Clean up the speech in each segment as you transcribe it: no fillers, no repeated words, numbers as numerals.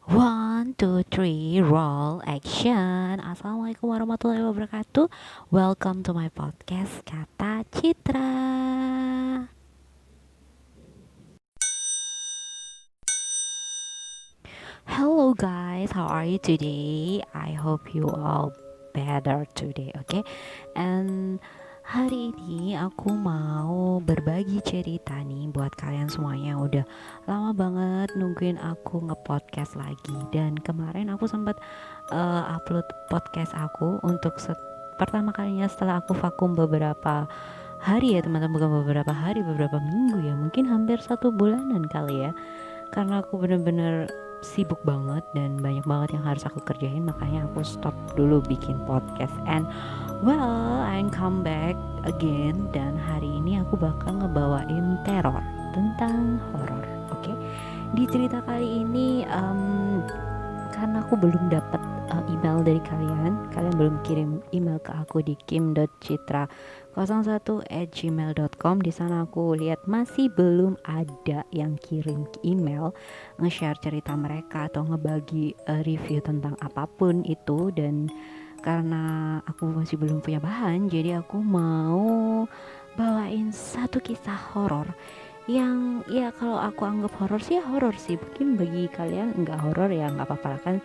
One, two, three, roll action. Assalamualaikum warahmatullahi wabarakatuh. Welcome to my podcast Kata Citra. Hello guys, how are you today? I hope you all better today, okay? And hari ini aku mau berbagi cerita nih buat kalian semuanya yang udah lama banget nungguin aku nge-podcast lagi. Dan kemarin aku sempat upload podcast aku untuk pertama kalinya setelah aku vakum beberapa hari ya teman-teman, bukan beberapa hari, beberapa minggu ya, mungkin hampir 1 bulanan kali ya, karena aku bener-bener sibuk banget dan banyak banget yang harus aku kerjain, makanya aku stop dulu bikin podcast. And well, I'm come back again, dan hari ini aku bakal ngebawain teror tentang horor. Oke, di cerita kali ini karena aku belum dapat email dari kalian belum kirim email ke aku di kim.citra01@gmail.com. Di sana aku lihat masih belum ada yang kirim email nge-share cerita mereka atau ngebagi review tentang apapun itu. Dan karena aku masih belum punya bahan, jadi aku mau bawain satu kisah horor yang ya kalau aku anggap horor sih horor sih, mungkin bagi kalian nggak horor ya nggak apa-apa kan.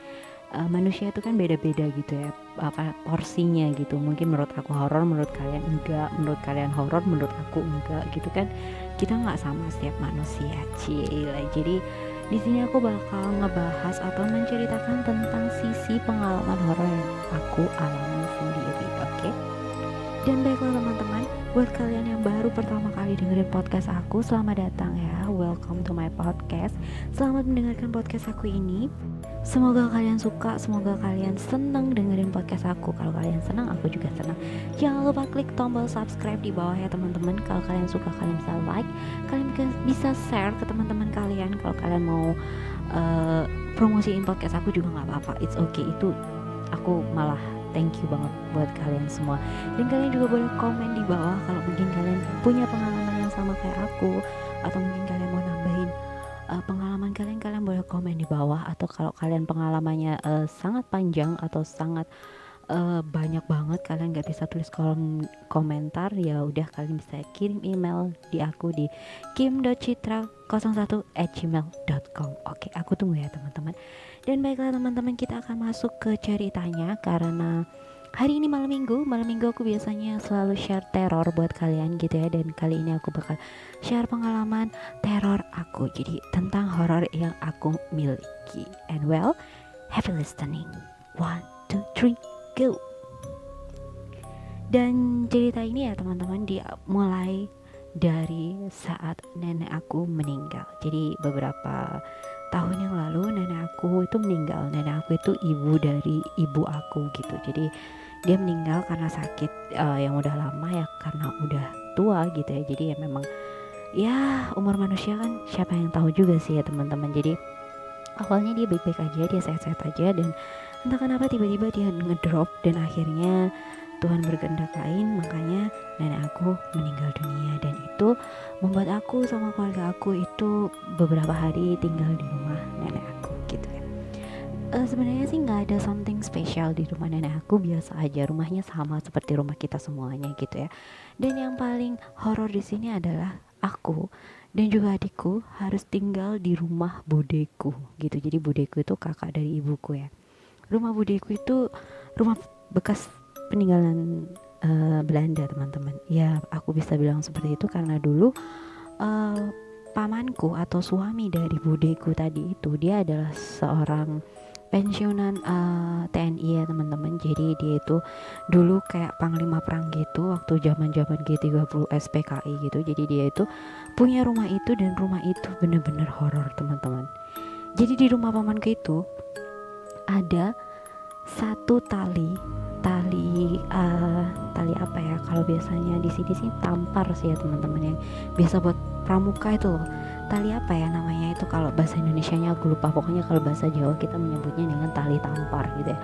Manusia itu kan beda-beda gitu ya, apa porsinya gitu. Mungkin menurut aku horor, menurut kalian enggak, menurut kalian horor, menurut aku enggak gitu kan. Kita nggak sama setiap manusia, cila. Jadi di sini aku bakal ngebahas atau menceritakan tentang sisi pengalaman horor yang aku alami sendiri, oke? Dan baiklah teman-teman, buat kalian yang baru pertama kali dengerin podcast aku, selamat datang ya. Welcome to my podcast. Selamat mendengarkan podcast aku ini. Semoga kalian suka, semoga kalian senang dengerin podcast aku. Kalau kalian senang, aku juga senang. Jangan lupa klik tombol subscribe di bawah ya teman-teman. Kalau kalian suka, kalian bisa like, kalian bisa share ke teman-teman kalian. Kalau kalian mau promosiin podcast aku juga nggak apa-apa, it's okay. Itu aku malah thank you banget buat kalian semua. Dan kalian juga boleh komen di bawah kalau mungkin kalian punya pengalaman yang sama kayak aku, atau mungkin kalian mau nambahin pengalaman kalian. Kalian boleh komen di bawah. Atau kalau kalian pengalamannya sangat panjang atau sangat banyak banget, kalian nggak bisa tulis kolom komentar, ya udah kalian bisa kirim email di aku di kim.citra01@gmail.com. Oke, aku tunggu ya teman-teman. Dan baiklah teman-teman, kita akan masuk ke ceritanya. Karena hari ini malam minggu aku biasanya selalu share teror buat kalian gitu ya. Dan kali ini aku bakal share pengalaman teror aku, jadi tentang horor yang aku miliki. And well, happy listening. 1, 2, 3, go. Dan cerita ini ya teman-teman, dia mulai dari saat nenek aku meninggal. Jadi beberapa tahun yang lalu nenek aku itu meninggal. Nenek aku itu ibu dari ibu aku gitu. Jadi dia meninggal karena sakit yang udah lama ya, karena udah tua gitu ya. Jadi ya memang ya umur manusia kan siapa yang tahu juga sih ya teman-teman. Jadi awalnya dia baik-baik aja, dia sehat-sehat aja, dan entah kenapa tiba-tiba dia ngedrop. Dan akhirnya Tuhan berkehendak lain, makanya nenek aku meninggal dunia. Dan itu membuat aku sama keluarga aku itu beberapa hari tinggal di rumah nenek aku gitu ya. Sebenarnya sih nggak ada something special di rumah nenek aku, biasa aja, rumahnya sama seperti rumah kita semuanya gitu ya. Dan yang paling horor di sini adalah aku dan juga adikku harus tinggal di rumah budeku gitu. Jadi budeku itu kakak dari ibuku ya. Rumah budeku itu rumah bekas peninggalan Belanda teman-teman. Ya aku bisa bilang seperti itu karena dulu uh, pamanku atau suami dari budeku tadi itu, dia adalah seorang pensiunan TNI ya teman-teman. Jadi dia itu dulu kayak panglima perang gitu waktu zaman-zaman G30 SPKI gitu. Jadi dia itu punya rumah itu, dan rumah itu bener-bener horor teman-teman. Jadi di rumah pamanku itu ada satu tali apa ya, kalau biasanya di sini sih tampar sih ya teman-teman, yang biasa buat pramuka itu loh. Tali apa ya namanya itu, kalau bahasa Indonesianya aku lupa, pokoknya kalau bahasa Jawa kita menyebutnya dengan tali tampar gitu ya.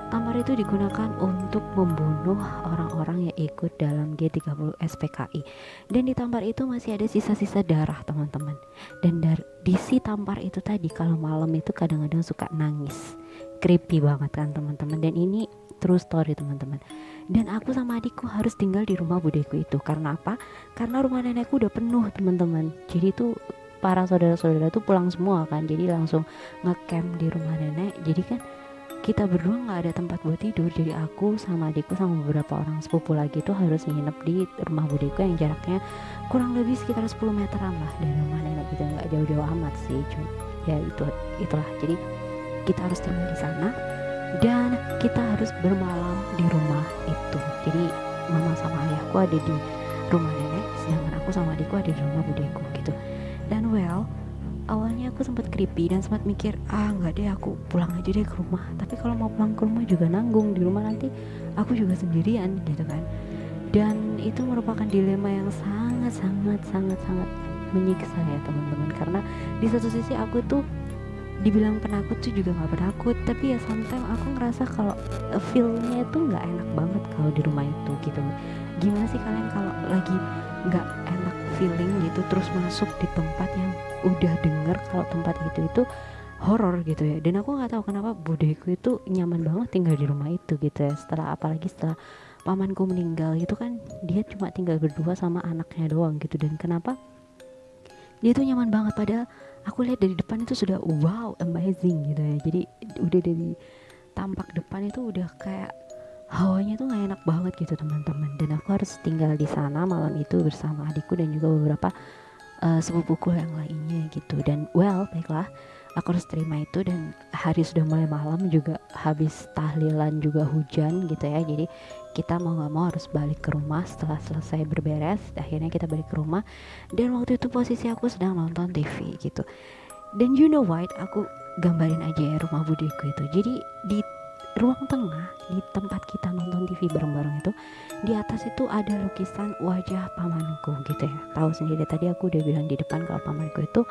Tampar itu digunakan untuk membunuh orang-orang yang ikut dalam G30 SPKI. Dan di tampar itu masih ada sisa-sisa darah, teman-teman. Dan di si tampar itu tadi kalau malam itu kadang-kadang suka nangis. Creepy banget kan, teman-teman. Dan ini true story, teman-teman. Dan aku sama adikku harus tinggal di rumah budeku itu. Karena apa? Karena rumah nenekku udah penuh, teman-teman. Jadi tuh para saudara-saudara tuh pulang semua kan. Jadi langsung ngecamp di rumah nenek. Jadi kan kita berdua nggak ada tempat buat tidur, jadi aku sama adikku sama beberapa orang sepupu lagi tuh harus nginep di rumah budeku yang jaraknya kurang lebih sekitar 10 meteran lah dari rumah nenek gitu, nggak jauh-jauh amat sih, cuma ya itulah. Jadi kita harus tinggal di sana dan kita harus bermalam di rumah itu. Jadi mama sama ayahku ada di rumah nenek, sedangkan aku sama adikku ada di rumah budeku gitu. Dan awalnya aku sempat creepy dan sempat mikir, nggak deh, aku pulang aja deh ke rumah. Tapi kalau mau pulang ke rumah juga nanggung, di rumah nanti aku juga sendirian gitu kan. Dan itu merupakan dilema yang sangat menyiksa ya teman-teman. Karena di satu sisi aku tuh dibilang penakut tuh juga nggak penakut, tapi ya sometimes aku ngerasa kalau feel-nya itu nggak enak banget kalau di rumah itu gitu. Gimana sih kalian kalau lagi nggak enak feeling gitu terus masuk di tempat yang udah denger kalau tempat itu horor gitu ya. Dan aku nggak tahu kenapa budeku itu nyaman banget tinggal di rumah itu gitu ya, apalagi setelah pamanku meninggal gitu kan, dia cuma tinggal berdua sama anaknya doang gitu. Dan kenapa dia tuh nyaman banget, padahal aku lihat dari depan itu sudah wow amazing gitu ya. Jadi udah dari tampak depan itu udah kayak hawanya tuh gak enak banget gitu teman-teman. Dan aku harus tinggal di sana malam itu bersama adikku dan juga beberapa sepupuku yang lainnya gitu. Dan baiklah, aku harus terima itu. Dan hari sudah mulai malam juga, habis tahlilan juga hujan gitu ya. Jadi kita mau gak mau harus balik ke rumah setelah selesai berberes. Akhirnya kita balik ke rumah. Dan waktu itu posisi aku sedang nonton TV gitu. Dan you know what, aku gambarin aja ya rumah budeku itu. Jadi di ruang tengah, di tempat kita nonton TV bareng-bareng itu, di atas itu ada lukisan wajah pamanku gitu ya. Tahu sendiri tadi aku udah bilang di depan kalau pamanku itu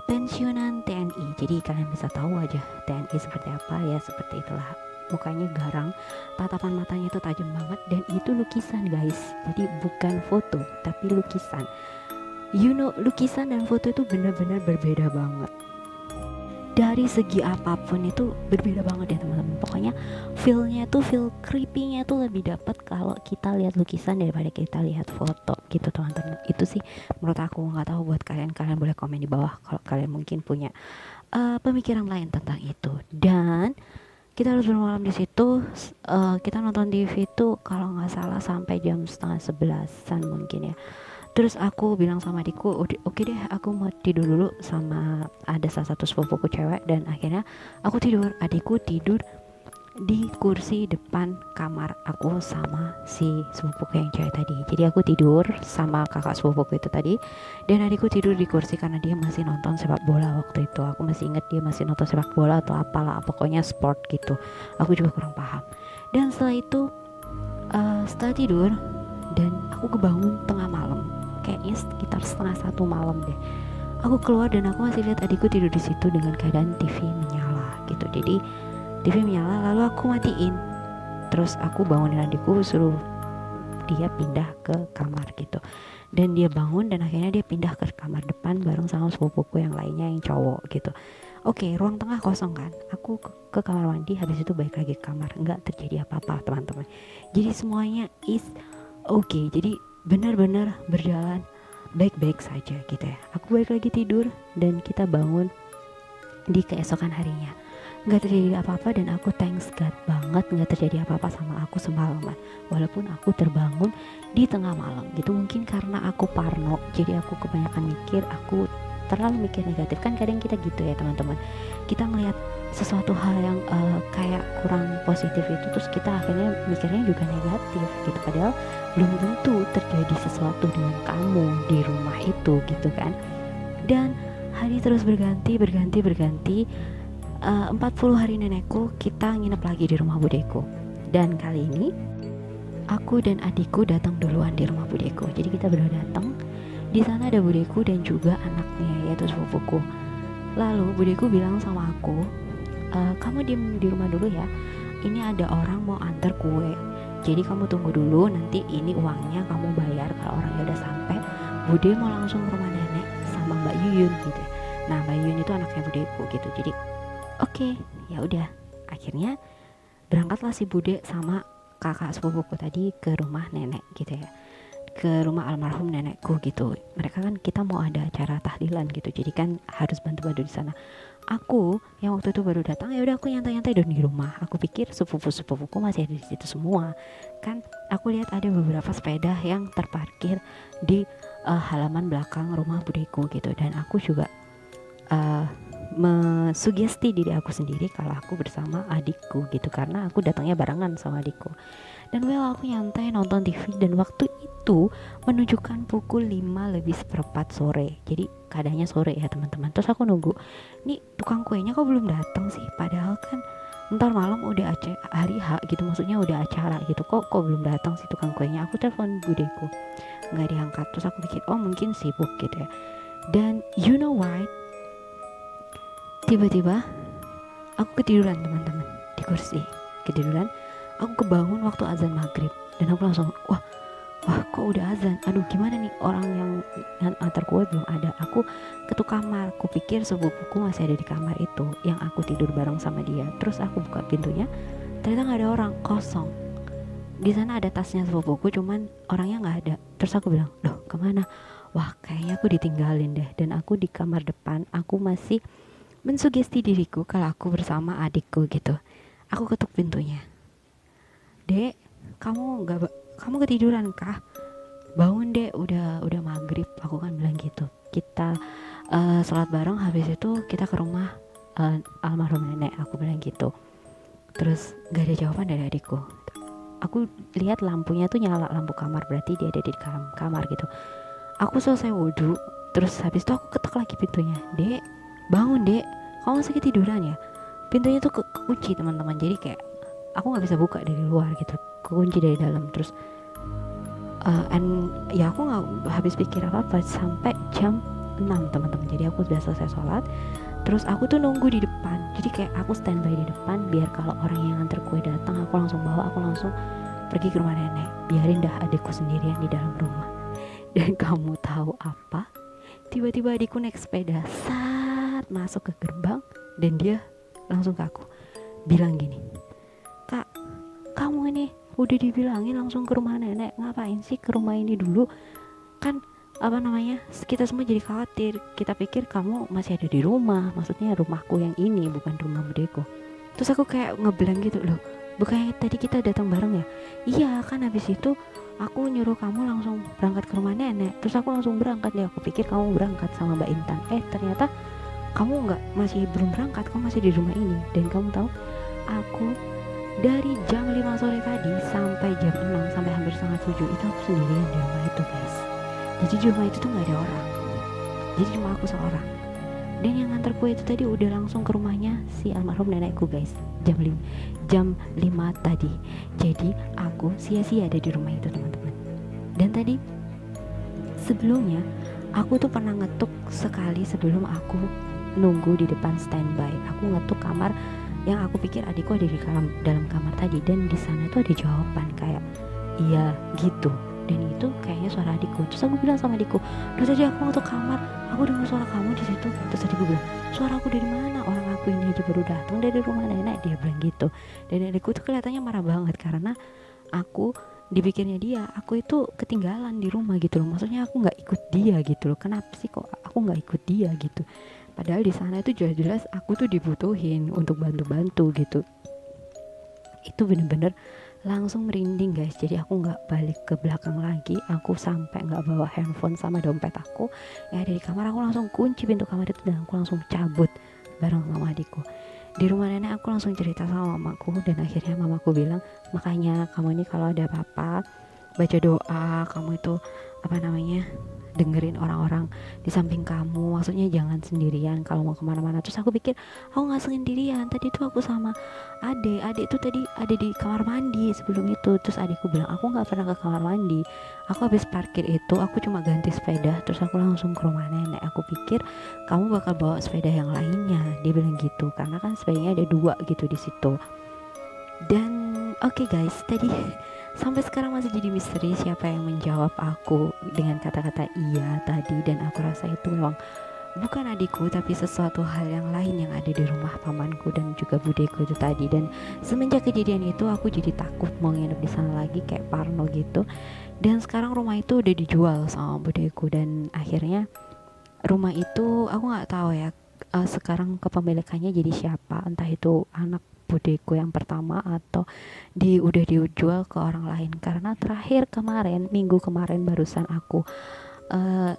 pensiunan TNI. Jadi kalian bisa tahu wajah TNI seperti apa ya, seperti itulah. Mukanya garang, tatapan matanya itu tajam banget, dan itu lukisan guys. Jadi bukan foto, tapi lukisan. You know, lukisan dan foto itu benar-benar berbeda banget. Dari segi apapun itu berbeda banget ya teman-teman. Pokoknya feel creepy-nya tuh lebih dapat kalau kita lihat lukisan daripada kita lihat foto gitu teman-teman. Itu sih menurut aku. Nggak tahu buat kalian boleh komen di bawah kalau kalian mungkin punya pemikiran lain tentang itu. Dan kita harus bermalam di situ. Kita nonton TV itu kalau nggak salah sampai jam 10:30 mungkin ya. Terus aku bilang sama adikku, oke deh, aku mau tidur dulu sama ada salah satu sepupuku cewek. Dan akhirnya aku tidur, adikku tidur di kursi depan kamar aku sama si sepupuku yang cewek tadi. Jadi aku tidur sama kakak sepupuku itu tadi, dan adikku tidur di kursi karena dia masih nonton sepak bola waktu itu. Aku masih ingat dia masih nonton sepak bola atau apalah, pokoknya sport gitu. Aku juga kurang paham. Dan setelah itu setelah tidur, dan aku kebangun tengah malam, kayaknya sekitar 1:30 malam deh. Aku keluar dan aku masih lihat adikku tidur di situ dengan keadaan TV menyala gitu. Jadi TV menyala, lalu aku matiin. Terus aku bangunin adikku, suruh dia pindah ke kamar gitu. Dan dia bangun dan akhirnya dia pindah ke kamar depan bareng sama sepupuku yang lainnya yang cowok gitu. Oke, ruang tengah kosong kan. Aku ke kamar mandi, habis itu balik lagi ke kamar. Nggak terjadi apa-apa teman-teman. Jadi semuanya is oke. Jadi benar-benar berjalan baik-baik saja gitu ya. Aku balik lagi tidur dan kita bangun di keesokan harinya. Nggak terjadi apa-apa dan aku thanks God banget nggak terjadi apa-apa sama aku semalaman. Walaupun aku terbangun di tengah malam gitu. Mungkin karena aku parno, jadi aku kebanyakan mikir, aku terlalu mikir negatif. Kan kadang kita gitu ya teman-teman. Kita ngelihat sesuatu hal yang kayak kurang positif itu, terus kita akhirnya mikirnya juga negatif gitu. Padahal belum tentu terjadi sesuatu dengan kamu di rumah itu gitu kan. Dan hari terus berganti 40 hari nenekku kita nginep lagi di rumah budeku. Dan kali ini aku dan adikku datang duluan di rumah budeku. Jadi kita berdua datang. Di sana ada budeku dan juga anaknya yaitu sepupuku. Lalu budeku bilang sama aku, kamu diem di rumah dulu ya, ini ada orang mau antar kue, jadi kamu tunggu dulu, nanti ini uangnya kamu bayar kalau orangnya udah sampai. Bude mau langsung ke rumah nenek sama Mbak Yuyun gitu. Nah Mbak Yuyun itu anaknya budeku gitu. Jadi oke, ya udah. Akhirnya berangkatlah si Bude sama kakak sepupuku tadi ke rumah nenek gitu ya, ke rumah almarhum nenekku gitu. Mereka kan kita mau ada acara tahlilan gitu, jadi kan harus bantu-bantu di sana. Aku yang waktu itu baru datang, ya udah aku nyantai-nyantai di rumah. Aku pikir sepupu-sepupuku masih ada di situ semua. Kan aku lihat ada beberapa sepeda yang terparkir di halaman belakang rumah budeku gitu, dan aku juga mesugesti diri aku sendiri kalau aku bersama adikku gitu, karena aku datangnya barengan sama adikku. Dan aku nyantai nonton TV, dan waktu itu menunjukkan pukul 5 lebih seperempat sore, jadi keadaannya sore ya teman-teman. Terus aku nunggu, nih tukang kuenya kok belum datang sih, padahal kan ntar malam udah hari H gitu, maksudnya udah acara gitu, kok belum datang sih tukang kuenya. Aku telepon budeku, nggak diangkat. Terus aku pikir oh mungkin sibuk gitu ya. Dan you know what, tiba-tiba aku ketiduran teman-teman di kursi, ketiduran. Aku kebangun waktu azan maghrib, dan aku langsung wah kok udah azan, aduh gimana nih, orang yang antar kue belum ada. Aku ketuk kamar, aku pikir sepupuku masih ada di kamar itu yang aku tidur bareng sama dia. Terus aku buka pintunya, ternyata nggak ada orang, kosong. Di sana ada tasnya sepupuku, cuman orangnya nggak ada. Terus aku bilang, loh kemana? Wah kayaknya aku ditinggalin deh. Dan aku di kamar depan, aku masih mensugesti diriku kalau aku bersama adikku gitu. Aku ketuk pintunya, Dek, kamu ketiduran kah? Bangun dek, udah maghrib. Aku kan bilang gitu. Kita sholat bareng, habis itu kita ke rumah almarhum nenek, aku bilang gitu. Terus gak ada jawaban dari adikku. Aku lihat lampunya tuh nyala, lampu kamar, berarti dia ada di kamar gitu. Aku selesai wudhu, terus habis itu aku ketok lagi pintunya, Dek, bangun dek, kamu masih ketiduran ya? Pintunya tuh kekunci teman-teman, jadi kayak aku nggak bisa buka dari luar gitu, kekunci dari dalam. Terus ya aku nggak habis pikir apa sampai jam 6 teman-teman. Jadi aku sudah selesai sholat, terus aku tuh nunggu di depan, jadi kayak aku standby di depan biar kalau orang yang nganter kue datang aku langsung bawa, aku langsung pergi ke rumah nenek, biarin dah adikku sendirian di dalam rumah. Dan kamu tahu apa, tiba-tiba adikku naik sepeda saat masuk ke gerbang, dan dia langsung ke aku bilang gini, Kak, kamu ini udah dibilangin langsung ke rumah nenek, ngapain sih ke rumah ini dulu? Kan apa namanya, kita semua jadi khawatir, kita pikir kamu masih ada di rumah, maksudnya rumahku yang ini bukan rumah budeku. Terus aku kayak ngeblank gitu, loh bukannya tadi kita datang bareng ya? Iya kan, habis itu aku nyuruh kamu langsung berangkat ke rumah nenek, terus aku langsung berangkat deh. Aku pikir kamu berangkat sama Mbak Intan, ternyata kamu masih belum berangkat, kamu masih di rumah ini. Dan kamu tahu, aku dari jam 5 sore tadi sampai jam 6, sampai hampir setengah 7 itu aku sendirian di rumah itu guys. Jadi di rumah itu tuh gak ada orang, jadi cuma aku seorang. Dan yang nganter kue itu tadi udah langsung ke rumahnya si almarhum nenekku guys, jam 5 tadi. Jadi aku sia-sia ada di rumah itu teman-teman. Dan tadi sebelumnya aku tuh pernah ngetuk sekali sebelum aku nunggu di depan standby. Aku ngetuk kamar yang aku pikir adikku ada di dalam kamar tadi, dan di sana tuh ada jawaban kayak iya gitu, dan itu kayaknya suara adikku. Terus aku bilang sama adikku, terus tadi aku ngetuk kamar, aku dengar suara kamu di situ. Terus adikku bilang, suara aku dari mana? Orang aku ini aja baru datang dari rumah nenek, dia bilang gitu. Dan adikku tuh kelihatannya marah banget karena aku dipikirnya dia, aku itu ketinggalan di rumah gitu loh. Maksudnya aku nggak ikut dia gitu loh. Kenapa sih kok aku nggak ikut dia gitu? Padahal di sana itu jelas-jelas aku tuh dibutuhin untuk bantu-bantu gitu. Itu bener-bener langsung merinding guys. Jadi aku nggak balik ke belakang lagi, aku sampai nggak bawa handphone sama dompet aku yang ada di kamar. Aku langsung kunci pintu kamar itu dan aku langsung cabut bareng sama adikku. Di rumah nenek aku langsung cerita sama mamaku, dan akhirnya mamaku bilang, makanya kamu ini kalau ada apa-apa baca doa, kamu itu apa namanya, dengerin orang-orang di samping kamu, maksudnya jangan sendirian kalau mau kemana-mana. Terus aku pikir aku nggak sendirian, tadi tuh aku sama adik tuh tadi ada di kamar mandi sebelum itu. Terus adikku bilang aku nggak pernah ke kamar mandi, aku habis parkir itu aku cuma ganti sepeda, terus aku langsung ke rumah nenek. Aku pikir kamu bakal bawa sepeda yang lainnya, dia bilang gitu, karena kan sepedanya ada 2 gitu di situ. Dan oke guys, tadi sampai sekarang masih jadi misteri siapa yang menjawab aku dengan kata-kata iya tadi, dan aku rasa itu memang bukan adikku tapi sesuatu hal yang lain yang ada di rumah pamanku dan juga budeku itu tadi. Dan semenjak kejadian itu aku jadi takut mau nginep di sana lagi, kayak parno gitu. Dan sekarang rumah itu udah dijual sama budeku, dan akhirnya rumah itu aku nggak tahu ya sekarang kepemilikannya jadi siapa, entah itu anak budeku yang pertama atau udah dijual ke orang lain. Karena terakhir kemarin, minggu kemarin barusan aku uh,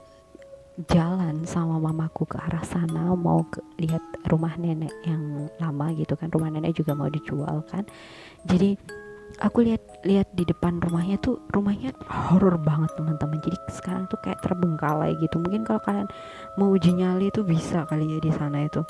jalan sama mamaku ke arah sana mau lihat rumah nenek yang lama gitu kan, rumah nenek juga mau dijual kan. Jadi aku lihat di depan rumahnya horor banget teman-teman. Jadi sekarang tuh kayak terbengkalai gitu. Mungkin kalau kalian mau uji nyali itu bisa kali ya di sana itu.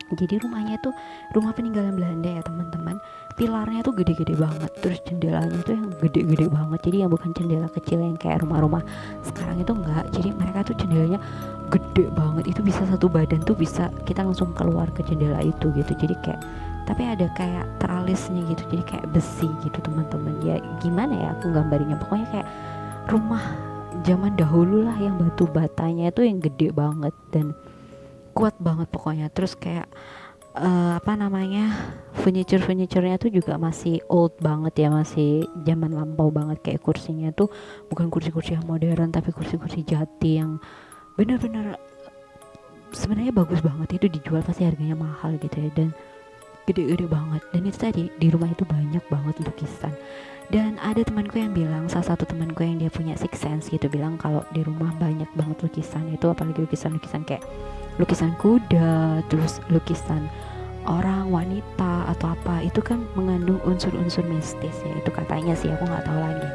Jadi rumahnya tuh rumah peninggalan Belanda ya teman-teman. Pilarnya tuh gede-gede banget, terus jendelanya tuh yang gede-gede banget. Jadi yang bukan jendela kecil yang kayak rumah-rumah sekarang itu enggak. Jadi mereka tuh jendelanya gede banget. Itu bisa satu badan tuh bisa kita langsung keluar ke jendela itu gitu. Jadi kayak tapi ada kayak teralisnya gitu, jadi kayak besi gitu teman-teman. Ya gimana ya aku gambarnya, pokoknya kayak rumah zaman dahulu lah yang batu batanya itu yang gede banget dan kuat banget pokoknya. Terus kayak apa namanya, furniture-nya tuh juga masih old banget ya, masih zaman lampau banget. Kayak kursinya tuh bukan kursi-kursi yang modern tapi kursi-kursi jati yang bener-bener sebenarnya bagus banget. Itu dijual pasti harganya mahal gitu ya, dan gede-gede banget. Dan itu tadi di rumah itu banyak banget lukisan. Dan ada temanku yang bilang, salah satu temanku yang dia punya six sense gitu, bilang kalau di rumah banyak banget lukisan itu, apalagi lukisan-lukisan kayak lukisan kuda, terus lukisan orang, wanita atau apa, itu kan mengandung unsur-unsur mistis ya, itu katanya sih, aku nggak tahu lagi.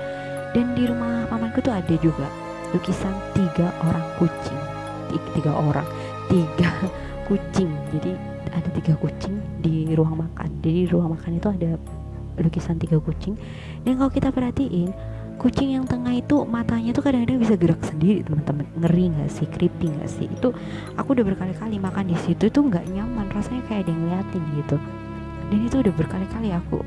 Dan di rumah pamanku tuh ada juga lukisan tiga orang kucing, tiga kucing. Jadi ada tiga kucing di ruang makan. Jadi di ruang makan itu ada lukisan tiga kucing. Dan kalau kita perhatiin, kucing yang tengah itu matanya tuh kadang-kadang bisa gerak sendiri teman-teman. Ngeri nggak sih, creepy nggak sih? Itu aku udah berkali-kali makan di situ itu nggak nyaman, rasanya kayak ada yang ngeliatin gitu. Dan itu udah berkali-kali aku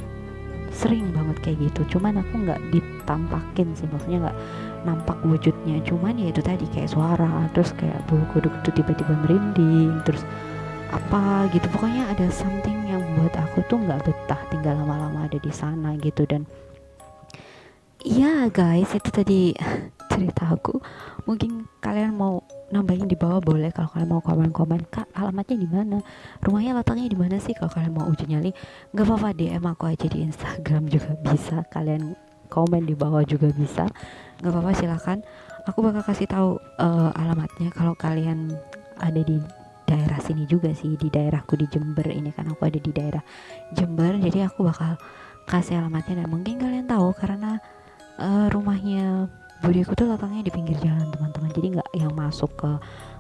sering banget kayak gitu. Cuman aku nggak ditampakin sih, maksudnya nggak nampak wujudnya. Cuman ya itu tadi kayak suara, terus kayak bulu kuduk tuh tiba-tiba merinding, terus apa gitu. Pokoknya ada something yang buat aku tuh nggak betah tinggal lama-lama ada di sana gitu. Dan iya guys, itu tadi cerita aku. Mungkin kalian mau nambahin di bawah boleh, kalau kalian mau komen-komen, kak alamatnya di mana, rumahnya letaknya di mana sih, kalau kalian mau uji nyali nggak apa-apa, DM aku aja di Instagram juga bisa, kalian komen di bawah juga bisa, nggak apa-apa, silakan. Aku bakal kasih tahu alamatnya kalau kalian ada di daerah sini juga sih, di daerahku di Jember ini kan, aku ada di daerah Jember, jadi aku bakal kasih alamatnya. Dan mungkin kalian tahu karena rumahnya budeku tuh letaknya di pinggir jalan teman-teman, jadi nggak yang masuk ke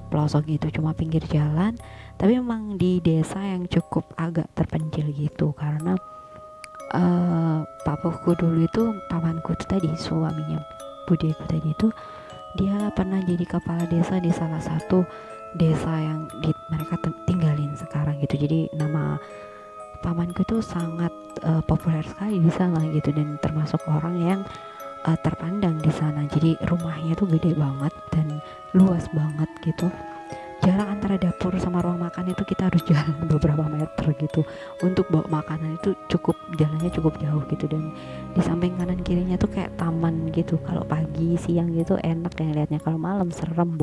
pelosok gitu, cuma pinggir jalan. Tapi memang di desa yang cukup agak terpencil gitu, karena papaku dulu itu, pamanku tuh tadi, suaminya budeku tadi itu, dia pernah jadi kepala desa di salah satu desa yang mereka tinggalin sekarang gitu. Jadi nama pamanku tuh sangat populer sekali di sana gitu, dan termasuk orang yang terpandang di sana. Jadi rumahnya tuh gede banget dan luas banget gitu. Jarak antara dapur sama ruang makan itu kita harus jalan beberapa meter gitu. Untuk bawa makanan itu jalannya cukup jauh gitu. Dan di samping kanan kirinya tuh kayak taman gitu. Kalau pagi siang gitu enak ya liatnya. Kalau malam serem,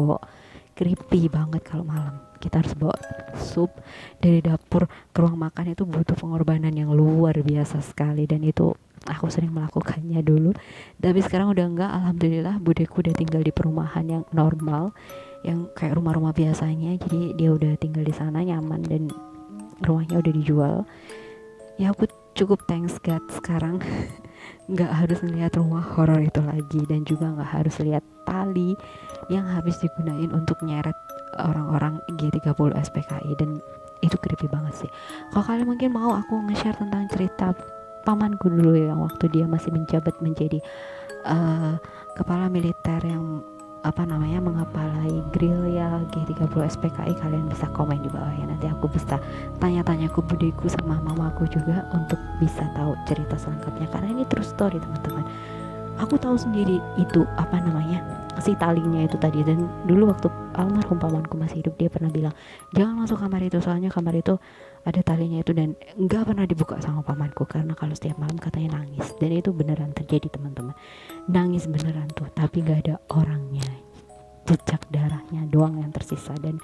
creepy banget kalau malam. Kita harus bawa sup dari dapur ke ruang makan, itu butuh pengorbanan yang luar biasa sekali. Dan itu aku sering melakukannya dulu, tapi sekarang udah enggak, alhamdulillah. Budeku udah tinggal di perumahan yang normal, yang kayak rumah-rumah biasanya. Jadi dia udah tinggal di sana nyaman, dan rumahnya udah dijual. Ya aku cukup thanks God sekarang nggak harus ngeliat rumah horor itu lagi, dan juga nggak harus lihat tali yang habis digunain untuk nyeret orang-orang G30 SPKI. Dan itu creepy banget sih. Kalau kalian mungkin mau aku nge-share tentang cerita pamanku dulu yang waktu dia masih menjabat menjadi kepala militer yang mengepalai Grilya G30 SPKI, kalian bisa komen di bawah ya. Nanti aku bisa tanya-tanya ke budeku sama mamaku juga untuk bisa tahu cerita selengkapnya, karena ini true story teman-teman. Aku tahu sendiri itu si talinya itu tadi. Dan dulu waktu almarhum pamanku masih hidup, dia pernah bilang jangan masuk kamar itu, soalnya kamar itu ada talinya itu, dan nggak pernah dibuka sama pamanku karena kalau setiap malam katanya nangis. Dan itu beneran terjadi teman-teman, nangis beneran tuh, tapi nggak ada orangnya, jejak darahnya doang yang tersisa. Dan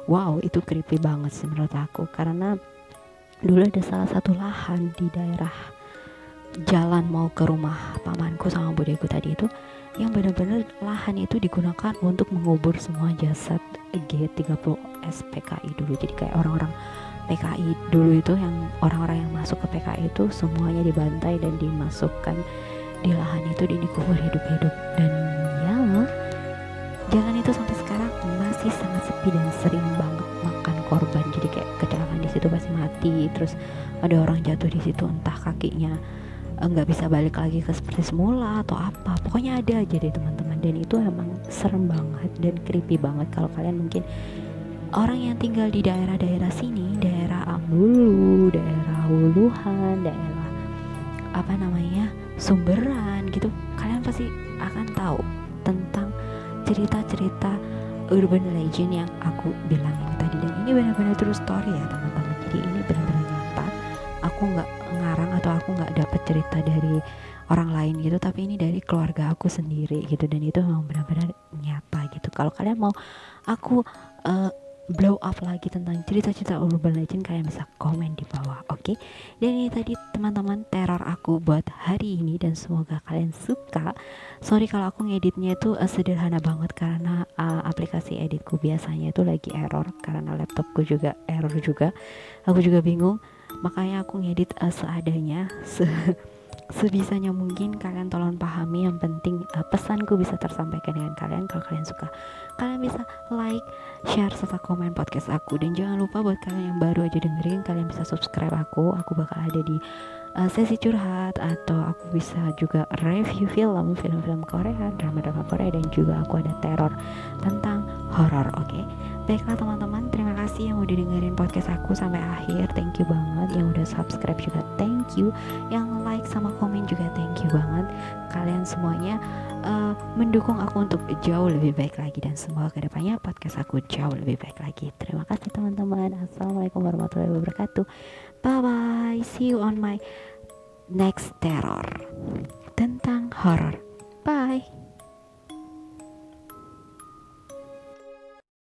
wow, itu creepy banget sih menurut aku, karena dulu ada salah satu lahan di daerah jalan mau ke rumah pamanku sama budeku tadi itu, yang benar-benar lahan itu digunakan untuk mengubur semua jasad G30 SPKI dulu. Jadi kayak orang-orang PKI dulu itu, yang orang-orang yang masuk ke PKI itu semuanya dibantai dan dimasukkan di lahan itu dan dikubur hidup-hidup. Dan ya, jalan itu sampai sekarang masih sangat sepi dan sering banget makan korban. Jadi kayak kecelakaan di situ pasti mati, terus ada orang jatuh di situ, entah kakinya nggak bisa balik lagi ke seperti semula atau apa, pokoknya ada aja deh teman-teman. Dan itu emang serem banget dan creepy banget. Kalau kalian mungkin orang yang tinggal di daerah-daerah sini, daerah Ambulu, daerah Wuluhan, daerah Sumberan gitu, kalian pasti akan tahu tentang cerita-cerita urban legend yang aku bilang ini tadi. Dan ini benar-benar true story ya teman-teman, jadi ini benar-benar nyata. Aku nggak ngarang atau aku nggak dapat cerita dari orang lain gitu, tapi ini dari keluarga aku sendiri gitu, dan itu memang benar-benar nyata gitu. Kalau kalian mau aku blow up lagi tentang cerita-cerita urban legend, kalian bisa komen di bawah, oke? Dan ini tadi teman-teman teror aku buat hari ini, dan semoga kalian suka. Sorry kalau aku ngeditnya itu sederhana banget, karena aplikasi editku biasanya itu lagi error, karena laptopku juga error juga. Aku juga bingung, makanya aku ngedit seadanya, sebisanya mungkin. Kalian tolong pahami, yang penting pesanku bisa tersampaikan dengan kalian. Kalau kalian suka, kalian bisa like, share, serta komen podcast aku. Dan jangan lupa buat kalian yang baru aja dengerin, kalian bisa subscribe aku bakal ada di sesi curhat, atau aku bisa juga review film-film Korea, drama-drama Korea, dan juga aku ada teror tentang horor, oke? Baiklah teman-teman, terima kasih yang udah dengerin podcast aku sampai akhir. Thank you banget. Yang udah subscribe juga thank you, yang like sama komen juga thank you banget. Kalian semuanya mendukung aku untuk jauh lebih baik lagi, dan semoga kedepannya podcast aku jauh lebih baik lagi. Terima kasih teman-teman. Assalamualaikum warahmatullahi wabarakatuh. Bye bye, see you on my next terror tentang horror. Bye.